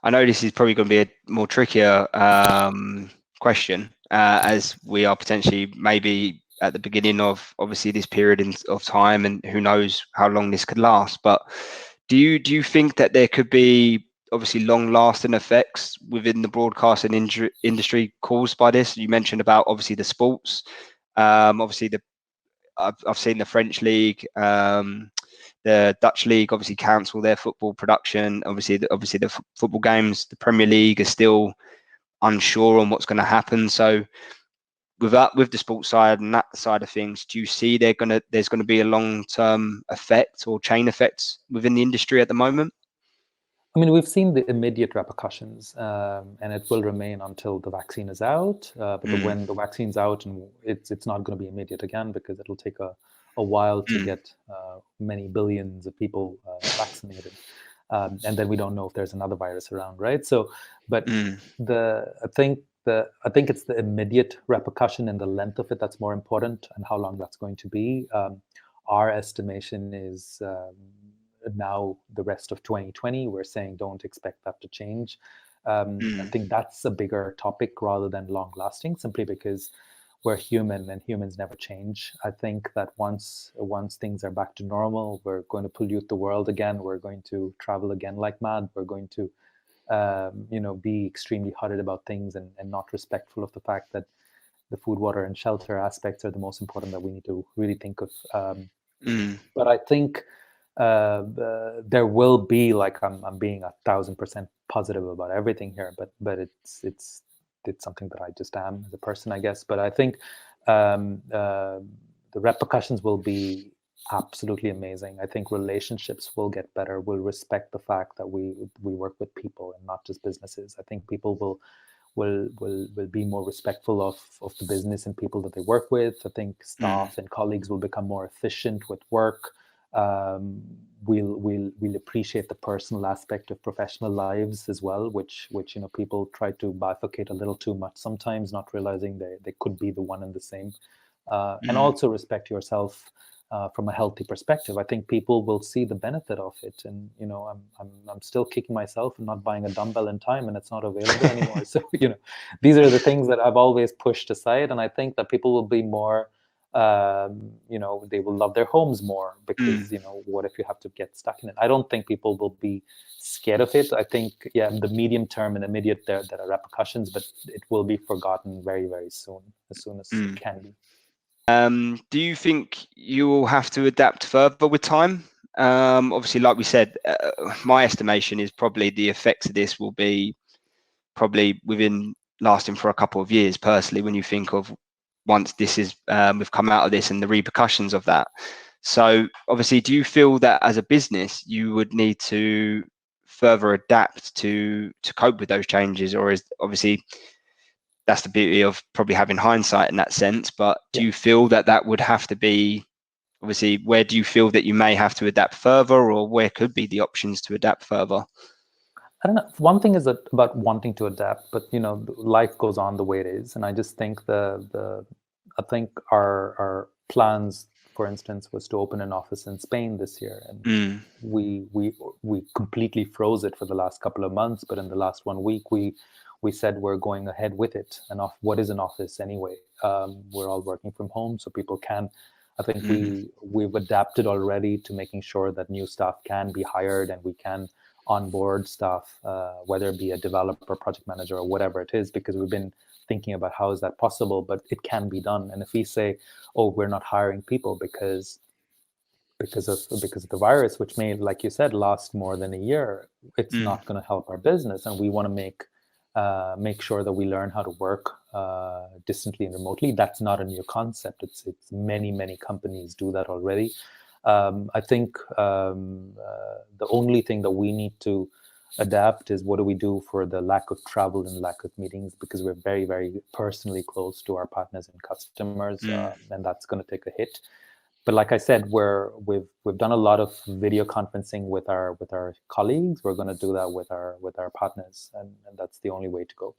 I know this is probably going to be a more trickier question, as we are potentially maybe at the beginning of obviously this period of time, and who knows how long this could last. But do you think that there could be obviously long-lasting effects within the broadcasting industry caused by this? You mentioned about obviously the sports, obviously I've seen the French league, the Dutch league obviously cancel their football production. Obviously the football games, the Premier League, are still unsure on what's going to happen. So with the sports side and that side of things, do you see there's going to be a long-term effect or chain effects within the industry at the moment? I mean, we've seen the immediate repercussions, and it will remain until the vaccine is out. But when the vaccine's out, and it's not going to be immediate again, because it'll take a while to get many billions of people vaccinated, and then we don't know if there's another virus around, right? So, but I think it's the immediate repercussion and the length of it that's more important, and how long that's going to be. Our estimation is now the rest of 2020. We're saying don't expect that to change. I think that's a bigger topic rather than long lasting, simply because we're human and humans never change. I think that once things are back to normal, we're going to pollute the world again. We're going to travel again like mad. We're going to be extremely hurried about things and not respectful of the fact that the food, water, and shelter aspects are the most important that we need to really think of. But I think there will be, like, I'm being 1,000% positive about everything here, but it's something that I just am as a person, I guess. But I think the repercussions will be absolutely amazing. I think relationships will get better. We'll respect the fact that we work with people and not just businesses. I think people will be more respectful of the business and people that they work with. I think staff and colleagues will become more efficient with work. We'll appreciate the personal aspect of professional lives as well, which people try to bifurcate a little too much sometimes, not realizing they could be the one and the same. And also respect yourself from a healthy perspective. I think people will see the benefit of it, and I'm still kicking myself and not buying a dumbbell in time, and it's not available anymore. So these are the things that I've always pushed aside, and I think that people will be more. They will love their homes more, because what if you have to get stuck in it? I don't think people will be scared of it. I think, in the medium term and immediate, there are repercussions, but it will be forgotten very, very soon, as soon as it can be. Do you think you will have to adapt further with time? Obviously, like we said, my estimation is probably the effects of this will be probably lasting for a couple of years, personally, when you think of once this is we've come out of this and the repercussions of that. So obviously, do you feel that as a business you would need to further adapt to cope with those changes, or is obviously that's the beauty of probably having hindsight in that sense, but do you feel that would have to be, obviously, where do you feel that you may have to adapt further, or where could be the options to adapt further? I don't know. One thing is about wanting to adapt, but life goes on the way it is, and I just think I think our plans, for instance, was to open an office in Spain this year, and we completely froze it for the last couple of months. But in the last 1 week, we said we're going ahead with it. And what is an office anyway? We're all working from home, so people can. I think we've adapted already to making sure that new staff can be hired and we can onboard staff, whether it be a developer, project manager, or whatever it is, because we've been thinking about how is that possible, but it can be done. And if we say, oh, we're not hiring people because of the virus, which may, like you said, last more than a year, it's not going to help our business. And we want to make sure that we learn how to work distantly and remotely. That's not a new concept. It's many companies do that already. I think the only thing that we need to adapt is what do we do for the lack of travel and lack of meetings, because we're very, very personally close to our partners and customers, and that's going to take a hit. But like I said, we've done a lot of video conferencing with our colleagues. We're going to do that with our partners, and that's the only way to go.